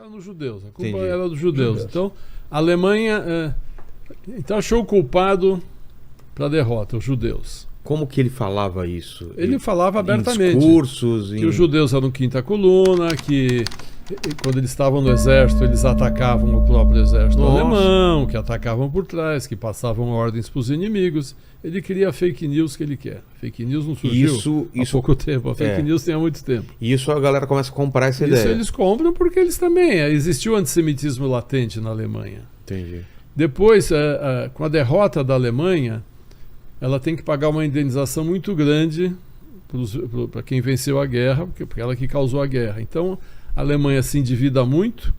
era nos judeus. A culpa Entendi. era dos judeus. Então, a Alemanha então achou o culpado para a derrota, os judeus. Como que ele falava isso? Ele falava abertamente em discursos, que os judeus eram quinta coluna, que quando eles estavam no exército, eles atacavam o próprio exército alemão, que atacavam por trás, que passavam ordens para os inimigos. Ele queria a fake news que ele quer. Fake news não surgiu há pouco tempo. A fake news tem há muito tempo. E isso a galera começa a comprar essa Isso ideia. eles compram porque eles também... existiu o antissemitismo latente na Alemanha. Entendi. Depois, com a derrota da Alemanha, ela tem que pagar uma indenização muito grande para quem venceu a guerra, porque ela que causou a guerra. Então, a Alemanha se endivida muito,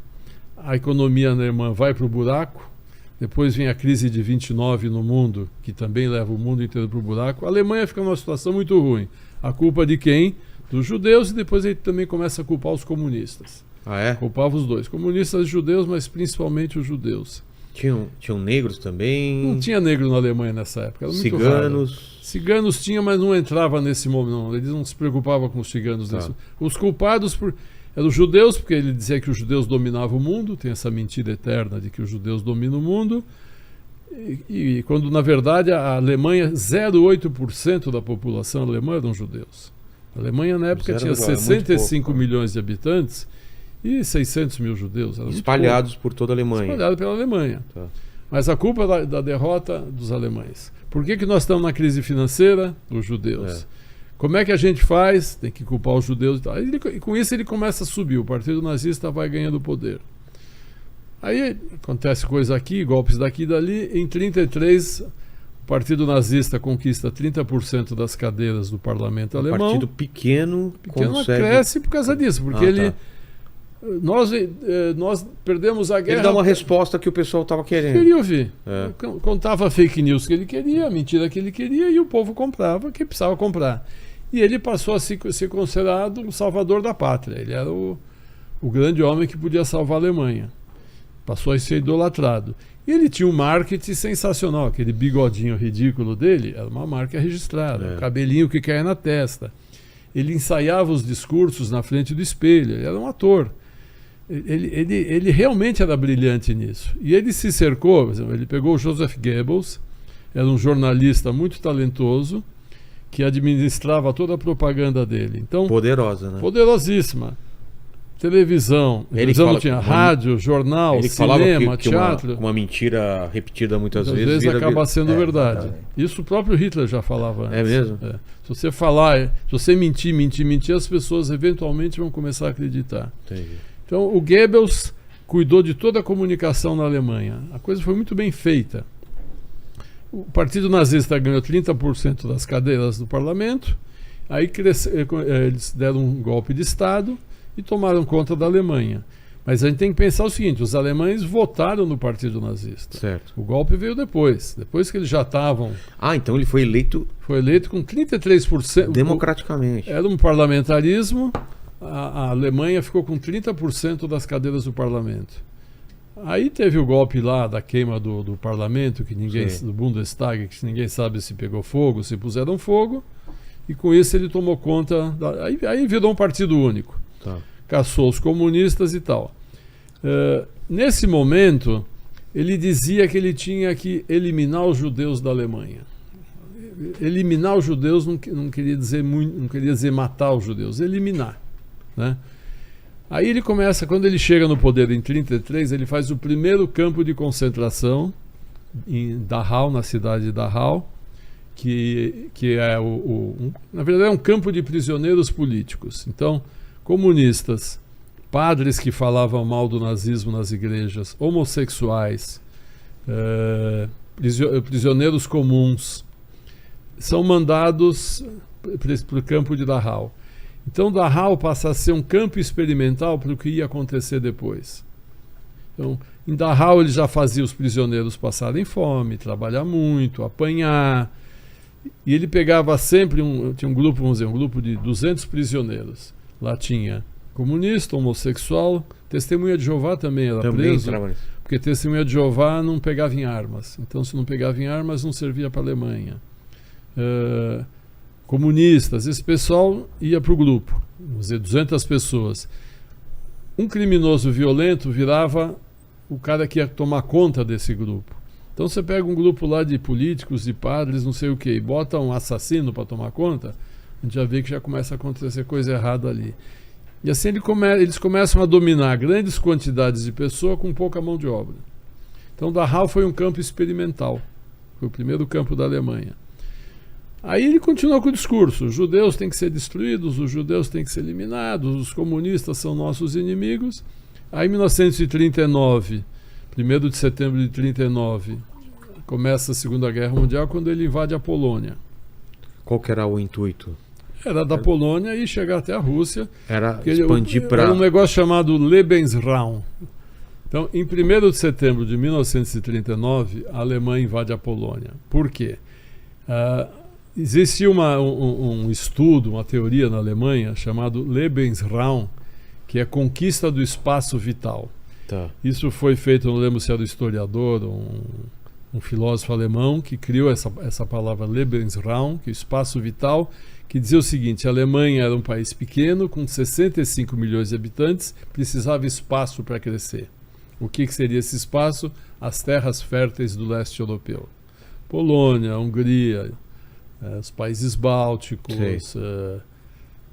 a economia alemã vai para o buraco, depois vem a crise de 29 no mundo, que também leva o mundo inteiro para o buraco. A Alemanha fica numa situação muito ruim. A culpa de quem? Dos judeus, e depois ele também começa a culpar os comunistas. Ah, é? Culpava os dois, comunistas e judeus, mas principalmente os judeus. Tinham negros também? Não tinha negro na Alemanha nessa época, era muito ciganos? raro. Ciganos tinha, mas não entrava nesse momento, não. Eles não se preocupavam com os ciganos. Tá. Os culpados eram os judeus, porque ele dizia que os judeus dominavam o mundo, tem essa mentira eterna de que os judeus dominam o mundo, e quando na verdade a Alemanha, 0,8% da população alemã eram judeus. A Alemanha na época tinha 65 milhões de habitantes e 600 mil judeus. Espalhados por toda a Alemanha. Espalhados pela Alemanha. Tá. Mas a culpa da derrota dos alemães. Por que nós estamos na crise financeira? Os judeus. Como é que a gente faz? Tem que culpar os judeus e tal. E com isso ele começa a subir. O Partido Nazista vai ganhando poder. Aí acontece coisa aqui, golpes daqui e dali. Em 1933, o Partido Nazista conquista 30% das cadeiras do parlamento alemão. Um partido pequeno consegue... cresce por causa disso, porque ele... Tá. Nós perdemos a guerra. Ele dá uma resposta que o pessoal estava querendo. Queria ouvir. Contava a fake news que ele queria, a mentira que ele queria, e o povo comprava, que precisava comprar. E ele passou a ser considerado o salvador da pátria. Ele era o grande homem que podia salvar a Alemanha. Passou a ser idolatrado. E ele tinha um marketing sensacional. Aquele bigodinho ridículo dele era uma marca registrada. O cabelinho que caia na testa. Ele ensaiava os discursos na frente do espelho. Ele era um ator. Ele realmente era brilhante nisso. E ele se cercou, por exemplo, ele pegou o Joseph Goebbels, era um jornalista muito talentoso, que administrava toda a propaganda dele. Então, poderosa, né? Poderosíssima. Televisão, não tinha rádio, jornal, cinema, teatro. Uma mentira repetida muitas vezes acaba sendo verdade. Isso o próprio Hitler já falava antes. É mesmo? Se você falar, se você mentir, as pessoas eventualmente vão começar a acreditar. Entendi. Então, o Goebbels cuidou de toda a comunicação na Alemanha. A coisa foi muito bem feita. O Partido Nazista ganhou 30% das cadeiras do parlamento, aí eles deram um golpe de Estado e tomaram conta da Alemanha. Mas a gente tem que pensar o seguinte, os alemães votaram no Partido Nazista. Certo. O golpe veio depois que eles já estavam... então ele foi eleito... Foi eleito com 33%. Democraticamente. Era um parlamentarismo... A Alemanha ficou com 30% das cadeiras do parlamento. Aí teve o golpe lá da queima do parlamento, do Bundestag, que ninguém sabe se pegou fogo, se puseram fogo, e com isso ele tomou conta. Aí virou um partido único. Tá. Caçou os comunistas e tal. Nesse momento, ele dizia que ele tinha que eliminar os judeus da Alemanha. Eliminar os judeus não queria dizer muito, não queria dizer matar os judeus, eliminar. Né? Aí ele começa, quando ele chega no poder em 1933, ele faz o primeiro campo de concentração em Dachau, na cidade de Dachau, que é na verdade é um campo de prisioneiros políticos. Então, comunistas, padres que falavam mal do nazismo nas igrejas, homossexuais, prisioneiros comuns, são mandados para o campo de Dachau. Então Dachau passa a ser um campo experimental para o que ia acontecer depois. Então, em Dachau ele já fazia os prisioneiros passarem fome, trabalhar muito, apanhar. E ele pegava sempre tinha um grupo, vamos dizer, um grupo de 200 prisioneiros. Lá tinha comunista, homossexual, testemunha de Jeová também era preso, porque testemunha de Jeová não pegava em armas. Então, se não pegava em armas, não servia para a Alemanha. Comunistas, esse pessoal ia para o grupo, vamos dizer, 200 pessoas. um criminoso violento virava o cara que ia tomar conta desse grupo. Então você pega um grupo lá de políticos, de padres, não sei o quê, e bota um assassino para tomar conta, a gente já vê que já começa a acontecer coisa errada ali. E assim eles começam a dominar grandes quantidades de pessoas com pouca mão de obra. Então Dachau foi um campo experimental. Foi o primeiro campo da Alemanha. Aí ele continuou com o discurso: os judeus têm que ser destruídos, os judeus têm que ser eliminados, os comunistas são nossos inimigos. Aí em 1939, 1º de setembro de 1939, começa a Segunda Guerra Mundial, quando ele invade a Polônia. Qual que era o intuito? Era da Polônia e chegar até a Rússia. Era expandir para... Era um negócio chamado Lebensraum. Então, em 1º de setembro de 1939, a Alemanha invade a Polônia. Por quê? Existia um estudo, uma teoria na Alemanha, chamado Lebensraum, que é conquista do espaço vital. Tá. Isso foi feito, eu não lembro se era um historiador, um filósofo alemão, que criou essa palavra Lebensraum, que é o espaço vital, que dizia o seguinte: a Alemanha era um país pequeno, com 65 milhões de habitantes, precisava espaço para crescer. O que seria esse espaço? As terras férteis do leste europeu. Polônia, Hungria, os países bálticos,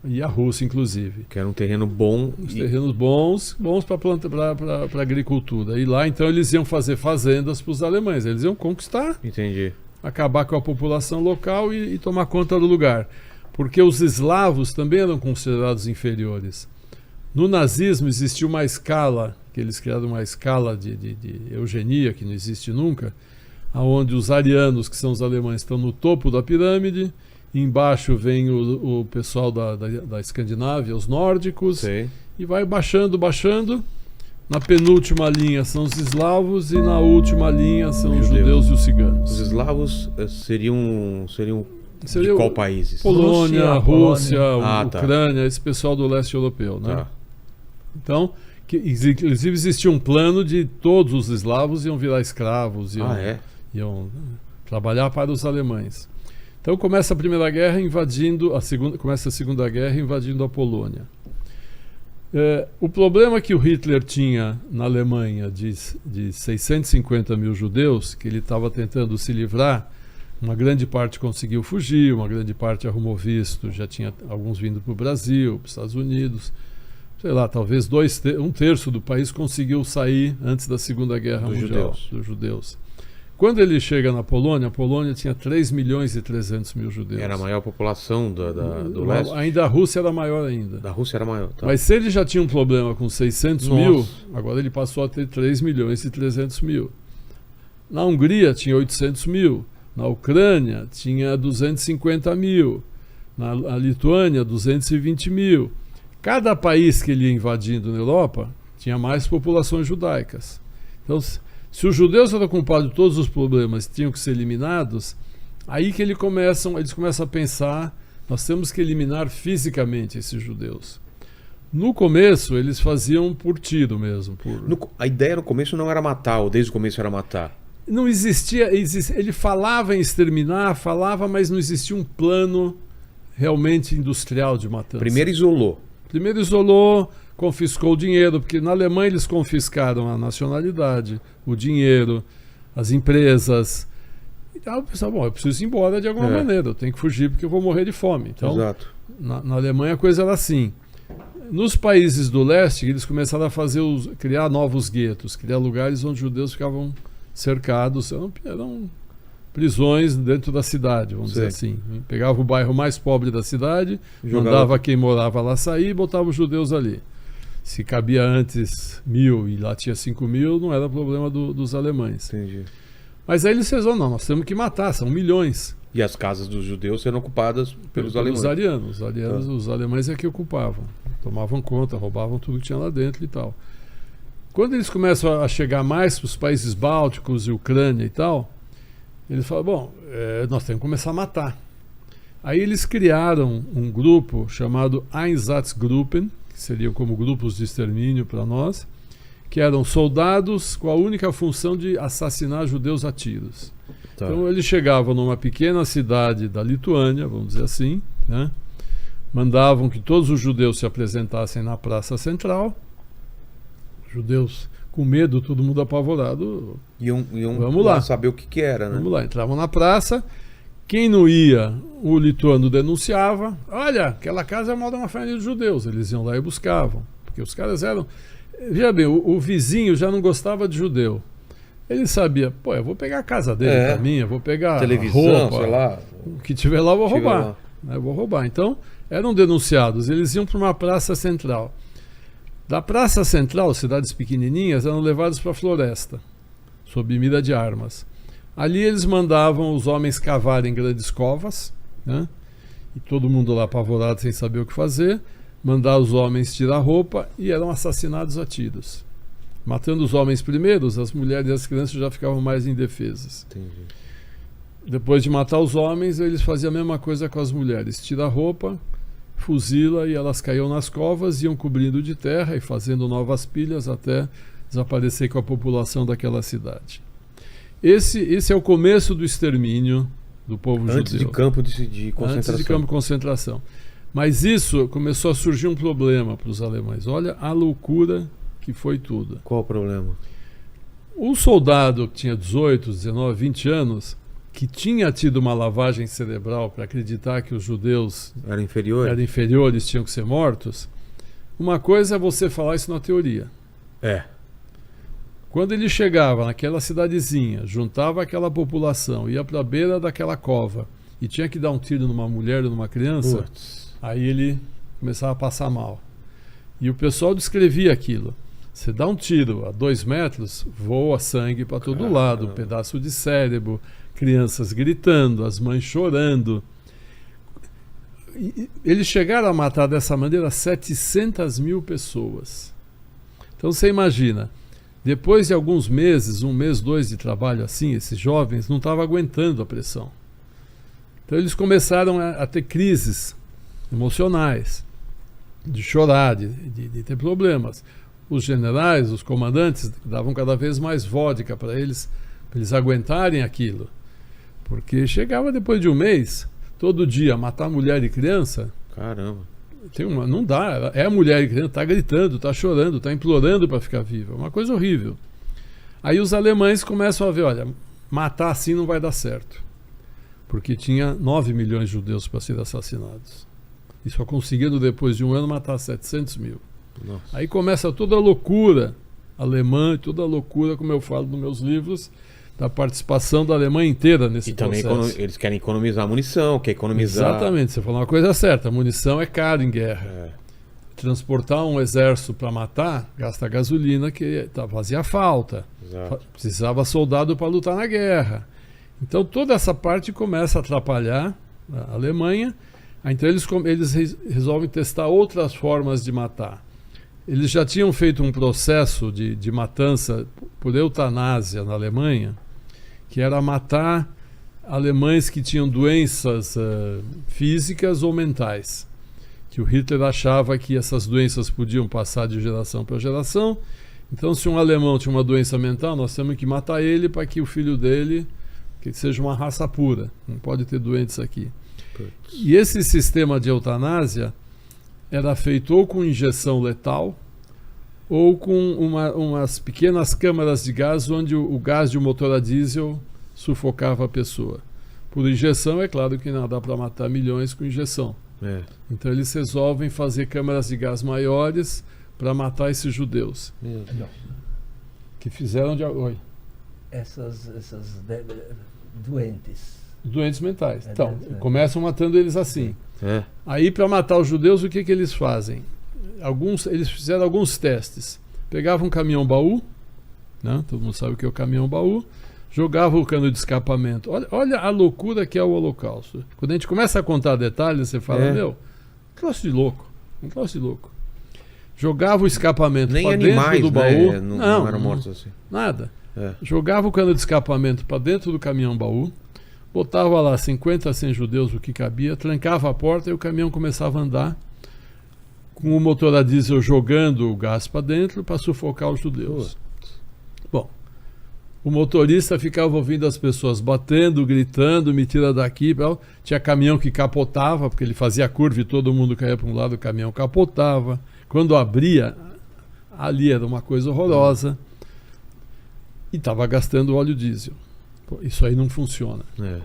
e a Rússia, inclusive. Que era um terreno bom. Os terrenos bons para agricultura. E lá, então, eles iam fazer fazendas para os alemães. Eles iam conquistar, Entendi. acabar com a população local e tomar conta do lugar. Porque os eslavos também eram considerados inferiores. No nazismo existia uma escala, que eles criaram uma escala de eugenia, que não existe nunca, onde os arianos, que são os alemães, estão no topo da pirâmide, embaixo vem o pessoal da Escandinávia, os nórdicos, Sei. e vai baixando. Na penúltima linha são os eslavos e na última linha são os judeus e os ciganos. Os eslavos seriam de qual países? Polônia, Rússia, tá. Ucrânia, esse pessoal do leste europeu, né? Tá. Então, inclusive existia um plano de todos os eslavos iam virar escravos, iam trabalhar para os alemães. Então começa a Primeira Guerra começa a Segunda Guerra invadindo a Polônia. O problema que o Hitler tinha na Alemanha de 650 mil judeus, que ele estava tentando se livrar, uma grande parte conseguiu fugir, uma grande parte arrumou visto, já tinha alguns vindo para o Brasil, para os Estados Unidos, sei lá, talvez um terço do país conseguiu sair antes da Segunda Guerra Mundial, dos judeus. Quando ele chega na Polônia, a Polônia tinha 3 milhões e 300 mil judeus. Era a maior população do leste? Ainda a Rússia era maior ainda. Da Rússia era maior, tá. Mas se ele já tinha um problema com 600 mil, agora ele passou a ter 3 milhões e 300 mil. Na Hungria tinha 800 mil. Na Ucrânia tinha 250 mil. Na Lituânia, 220 mil. Cada país que ele ia invadindo na Europa tinha mais populações judaicas. Então, se os judeus eram culpados de todos os problemas e tinham que ser eliminados, aí que eles começam a pensar: nós temos que eliminar fisicamente esses judeus. No começo, eles faziam por tiro mesmo. A ideia no começo não era matar, ou desde o começo era matar? Não existia. Ele falava em exterminar, mas não existia um plano realmente industrial de matança. Primeiro isolou, confiscou o dinheiro, porque na Alemanha eles confiscaram a nacionalidade, o dinheiro, as empresas. Então o pessoal, eu preciso ir embora de alguma maneira, eu tenho que fugir porque eu vou morrer de fome. Então, exato. Na Alemanha a coisa era assim. Nos países do leste, eles começaram a criar novos guetos, criar lugares onde os judeus ficavam cercados, eram prisões dentro da cidade, vamos dizer assim. Pegava o bairro mais pobre da cidade, mandava quem morava lá sair e botava os judeus ali. Se cabia antes 1.000 e lá tinha 5.000, não era problema dos alemães. Entendi. Mas aí eles fizeram: não, nós temos que matar, são milhões. E as casas dos judeus eram ocupadas pelos alemães. Os alemães é que ocupavam. Tomavam conta, roubavam tudo que tinha lá dentro e tal. Quando eles começam a chegar mais para os países bálticos e Ucrânia e tal, eles falam: nós temos que começar a matar. Aí eles criaram um grupo chamado Einsatzgruppen, que seriam como grupos de extermínio para nós, que eram soldados com a única função de assassinar judeus a tiros. Tá. Então eles chegavam numa pequena cidade da Lituânia, vamos dizer assim, né? Mandavam que todos os judeus se apresentassem na praça central, judeus com medo, todo mundo apavorado. Iam Vamos lá saber o que era, né? Vamos lá, entravam na praça. Quem não ia, o lituano denunciava. Olha, aquela casa mora uma família de judeus. Eles iam lá e buscavam. Porque os caras eram... Veja bem, o vizinho já não gostava de judeu. Ele sabia, pô, eu vou pegar a casa dele pra mim, eu vou pegar televisão, a roupa, sei lá. o que tiver lá eu vou roubar. Eu vou roubar. Então, eram denunciados. Eles iam para uma praça central. Da praça central, cidades pequenininhas, eram levados para a floresta, sob mira de armas. Ali eles mandavam os homens cavarem grandes covas, né? E todo mundo lá apavorado sem saber o que fazer, mandar os homens tirar a roupa e eram assassinados a tiros. Matando os homens primeiros, as mulheres e as crianças já ficavam mais indefesas. Entendi. Depois de matar os homens, eles faziam a mesma coisa com as mulheres. Tira a roupa, fuzila e elas caíam nas covas, iam cobrindo de terra e fazendo novas pilhas até desaparecer com a população daquela cidade. Esse é o começo do extermínio do povo judeu. Antes de campo de concentração. Antes de campo de concentração. Mas isso começou a surgir um problema para os alemães. Olha a loucura que foi tudo. Qual o problema? Um soldado que tinha 18, 19, 20 anos, que tinha tido uma lavagem cerebral para acreditar que os judeus Era inferior? eram inferiores, tinham que ser mortos. Uma coisa é você falar isso na teoria. É. Quando ele chegava naquela cidadezinha, juntava aquela população, ia para a beira daquela cova e tinha que dar um tiro numa mulher ou numa criança, Putz. aí ele começava a passar mal. E o pessoal descrevia aquilo. Você dá um tiro a 2 metros, voa sangue para todo lado, um pedaço de cérebro, crianças gritando, as mães chorando. Eles chegaram a matar dessa maneira 700 mil pessoas. Então você imagina, depois de alguns meses, 1 mês, 2 de trabalho assim, esses jovens não estavam aguentando a pressão. Então eles começaram a ter crises emocionais, de chorar, de ter problemas. Os generais, os comandantes, davam cada vez mais vodka para eles aguentarem aquilo. Porque chegava depois de 1 mês, todo dia, matar mulher e criança. Caramba. Não dá, é a mulher e criança, está gritando, está chorando, está implorando para ficar viva. Uma coisa horrível. Aí os alemães começam a ver, olha, matar assim não vai dar certo. Porque tinha 9 milhões de judeus para serem assassinados. E só conseguiram, depois de 1 ano, matar 700 mil. Nossa. Aí começa toda a loucura alemã, toda a loucura, como eu falo nos meus livros, da participação da Alemanha inteira nesse processo. Também eles querem economizar munição, quer economizar... Exatamente, você falou uma coisa certa, a munição é cara em guerra. É. Transportar um exército para matar, gasta gasolina que fazia falta. Exato. Precisava soldado para lutar na guerra. Então toda essa parte começa a atrapalhar a Alemanha. Então eles resolvem testar outras formas de matar. Eles já tinham feito um processo de matança por eutanásia na Alemanha, que era matar alemães que tinham doenças físicas ou mentais. Que o Hitler achava que essas doenças podiam passar de geração para geração. Então, se um alemão tinha uma doença mental, nós temos que matar ele para que o filho dele que seja uma raça pura. Não pode ter doentes aqui. E esse sistema de eutanásia era feito ou com injeção letal ou com umas pequenas câmaras de gás onde o gás de um motor a diesel sufocava a pessoa. Por injeção, é claro que não dá para matar milhões com injeção. É. Então eles resolvem fazer câmaras de gás maiores para matar esses judeus. Meu Deus. Que fizeram de... Oi. Essas doentes. Doentes mentais. É, Então, doentes mentais. começam matando eles assim. É. Aí, para matar os judeus, o que eles fazem? Eles fizeram alguns testes. Pegavam um caminhão-baú, né? Todo mundo sabe o que é o caminhão-baú, jogavam o cano de escapamento. Olha a loucura que é o Holocausto. Quando a gente começa a contar detalhes, você fala, meu, um troço de louco. Um troço de louco. Jogava o escapamento Nem para dentro animais, do baú. né? Não eram mortos assim. Nada. É. Jogava o cano de escapamento para dentro do caminhão-baú, botava lá 50 a 100 judeus, o que cabia, trancava a porta e o caminhão começava a andar com o motor a diesel jogando o gás para dentro para sufocar os judeus. Bom, o motorista ficava ouvindo as pessoas batendo, gritando, me tira daqui. Tinha caminhão que capotava, porque ele fazia curva e todo mundo caía para um lado, o caminhão capotava. Quando abria, Ali era uma coisa horrorosa e estava gastando óleo diesel. Pô, isso aí não funciona. É.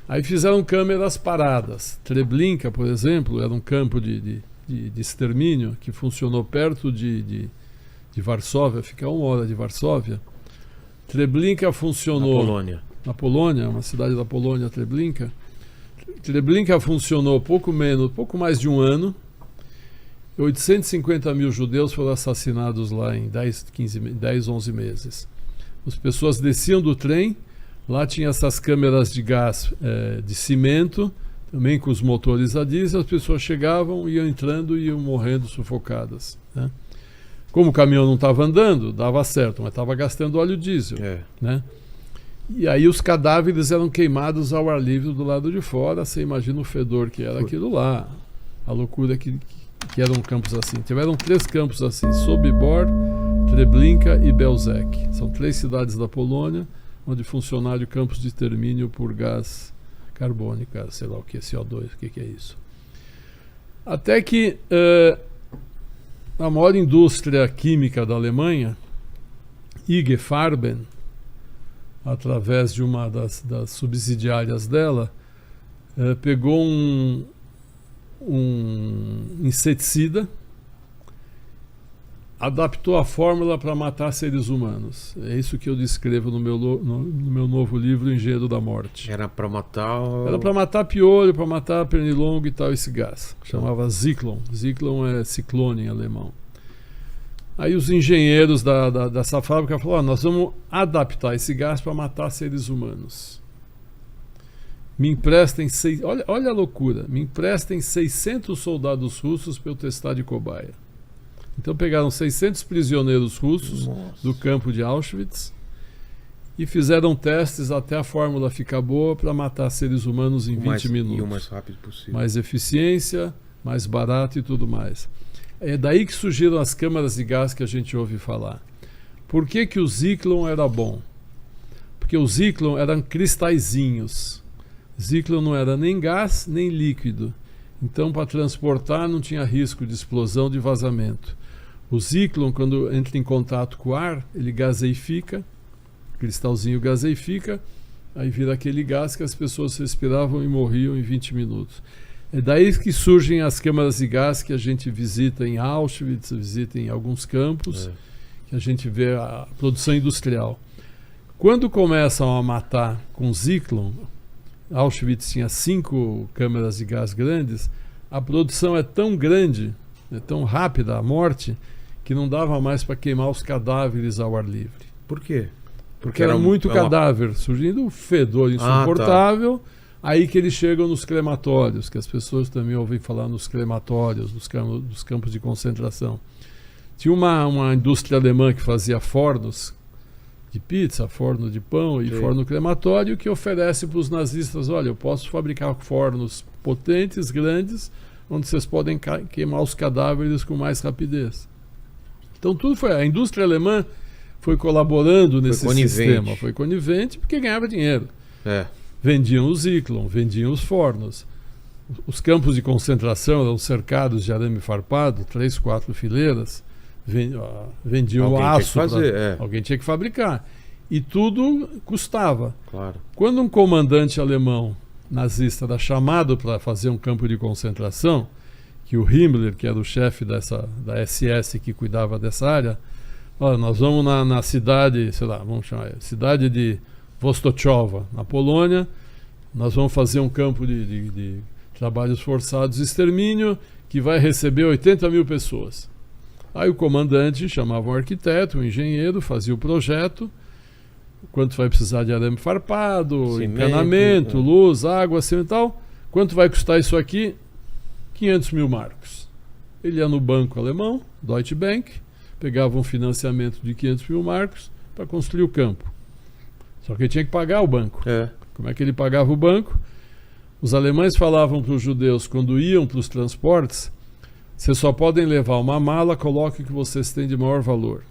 Aí fizeram câmeras paradas. Treblinka, por exemplo, era um campo de extermínio que funcionou perto de Varsóvia, fica a 1 hora de Varsóvia. Treblinka funcionou... Na Polônia. Na Polônia, uma cidade da Polônia, Treblinka. Treblinka funcionou pouco mais de um ano. 850 mil judeus foram assassinados lá em 10, 11 meses. As pessoas desciam do trem, lá tinha essas câmeras de gás de cimento, também com os motores a diesel, as pessoas chegavam, iam entrando e iam morrendo sufocadas, né? Como o caminhão não estava andando, dava certo, mas estava gastando óleo diesel, né? E aí os cadáveres eram queimados ao ar livre do lado de fora. Você imagina o fedor que era aquilo lá, a loucura que eram campos assim. Tiveram 3 campos assim: Sobibor, Treblinka e Belzec. São 3 cidades da Polônia onde funcionaram campos de extermínio por gás carbônico, sei lá o que, CO2, o que é isso. Até que a maior indústria química da Alemanha, IG Farben, através de uma das subsidiárias dela, pegou um inseticida, adaptou a fórmula para matar seres humanos. É isso que eu descrevo no meu novo livro, Engenheiro da Morte. Era para matar... Era para matar piolho, para matar pernilongo e tal, esse gás. Chamava Zyklon. Zyklon é ciclone em alemão. Aí os engenheiros dessa fábrica falaram: nós vamos adaptar esse gás para matar seres humanos. Me emprestem... Olha a loucura. Me emprestem 600 soldados russos para eu testar de cobaia. Então pegaram 600 prisioneiros russos do campo de Auschwitz e fizeram testes até a fórmula ficar boa para matar seres humanos em 20 minutos. E o mais rápido possível. Mais eficiência, mais barato e tudo mais. É daí que surgiram as câmaras de gás que a gente ouve falar. Por que o Zyklon era bom? Porque o Zyklon eram cristalzinhos. Zyklon não era nem gás nem líquido. Então, para transportar, não tinha risco de explosão, de vazamento. O Zyklon, quando entra em contato com o ar, ele gaseifica, cristalzinho gaseifica, aí vira aquele gás que as pessoas respiravam e morriam em 20 minutos. É daí que surgem as câmaras de gás que a gente visita em Auschwitz, visita em alguns campos, que a gente vê a produção industrial. Quando começam a matar com Zyklon, Auschwitz tinha 5 câmaras de gás grandes, a produção é tão grande, é tão rápida a morte, que não dava mais para queimar os cadáveres ao ar livre. Por quê? Porque era muito cadáver, surgindo um fedor insuportável. Aí que eles chegam nos crematórios, que as pessoas também ouvem falar nos crematórios, dos campos de concentração. Tinha uma indústria alemã que fazia fornos de pizza, forno de pão e forno crematório, que oferece para os nazistas: olha, eu posso fabricar fornos potentes, grandes, onde vocês podem queimar os cadáveres com mais rapidez. Então tudo a indústria alemã foi colaborando nesse sistema, foi conivente porque ganhava dinheiro. Vendiam o Zyklon, vendiam os fornos. Os campos de concentração eram cercados de arame farpado, 3, 4 fileiras. Vendiam o aço. Alguém tinha que fabricar. E tudo custava. Claro. Quando um comandante alemão nazista era chamado para fazer um campo de concentração, que o Himmler, que era o chefe da SS que cuidava dessa área, olha, nós vamos na cidade, sei lá, vamos chamar, cidade de Vostochnova, na Polônia, nós vamos fazer um campo de trabalhos forçados de extermínio que vai receber 80 mil pessoas. Aí o comandante chamava um arquiteto, um engenheiro, fazia o projeto, quanto vai precisar de arame farpado, encanamento, luz, água, assim e tal, quanto vai custar isso aqui? 500 mil marcos. Ele ia no banco alemão, Deutsche Bank, pegava um financiamento de 500 mil marcos para construir o campo. Só que ele tinha que pagar o banco. Como é que ele pagava o banco? Os alemães falavam para os judeus, quando iam para os transportes: vocês só podem levar uma mala, coloque o que vocês têm de maior valor.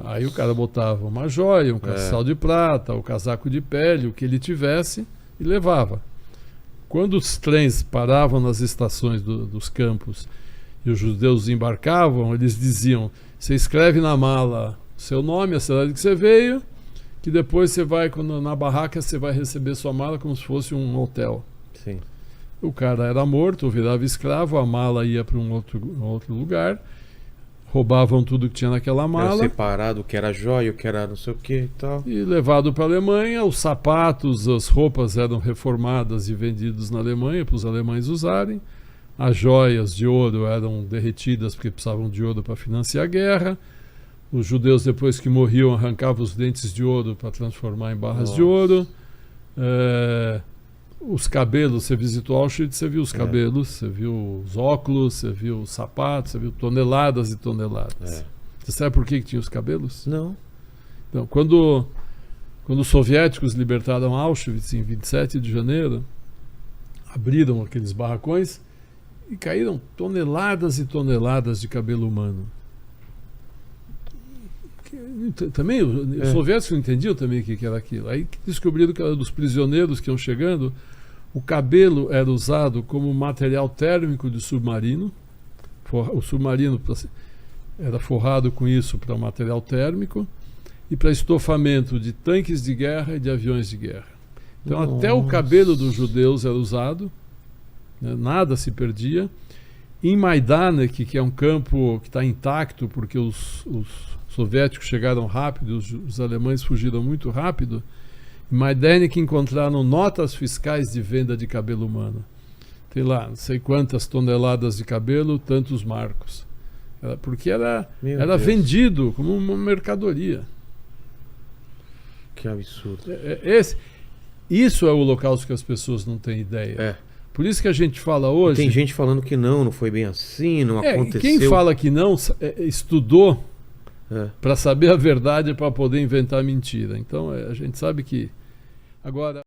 Aí o cara botava uma joia, um castiçal de prata, o casaco de pele, o que ele tivesse, e levava. Quando os trens paravam nas estações dos campos e os judeus embarcavam, eles diziam: você escreve na mala seu nome, a cidade que você veio, que depois você vai, na barraca, você vai receber sua mala como se fosse um hotel. Sim. O cara era morto, virava escravo, a mala ia para um outro lugar, roubavam tudo que tinha naquela Era mala separado o que era joia, o que era não sei o que e tal. e levado para a Alemanha. Os sapatos, as roupas eram reformadas e vendidos na Alemanha para os alemães usarem. As joias de ouro eram derretidas porque precisavam de ouro para financiar a guerra. Os judeus, depois que morriam, arrancavam os dentes de ouro para transformar em barras de ouro. Os cabelos, você visitou Auschwitz, você viu os cabelos, você viu os óculos, você viu os sapatos, você viu toneladas e toneladas. Você sabe por que tinha os cabelos? Não. Então, quando os soviéticos libertaram Auschwitz em 27 de janeiro, abriram aqueles barracões e caíram toneladas e toneladas de cabelo humano. Também os soviéticos não entendiam também o que era aquilo. Aí descobriram que era dos prisioneiros que iam chegando. O cabelo era usado como material térmico de submarino. O submarino era forrado com isso para material térmico e para estofamento de tanques de guerra e de aviões de guerra. Então até o cabelo dos judeus era usado, né? Nada se perdia. Em Majdanek, que é um campo que está intacto porque os soviéticos chegaram rápido, os alemães fugiram muito rápido. Em Majdanek encontraram notas fiscais de venda de cabelo humano. Tem lá, não sei quantas toneladas de cabelo, tantos marcos. Porque era vendido como uma mercadoria. Que absurdo. Isso é o holocausto que as pessoas não têm ideia. Por isso que a gente fala hoje... Tem gente falando que não foi bem assim, não aconteceu. Quem fala que não, estudou para saber a verdade, para poder inventar mentira. Então a gente sabe que... Agora...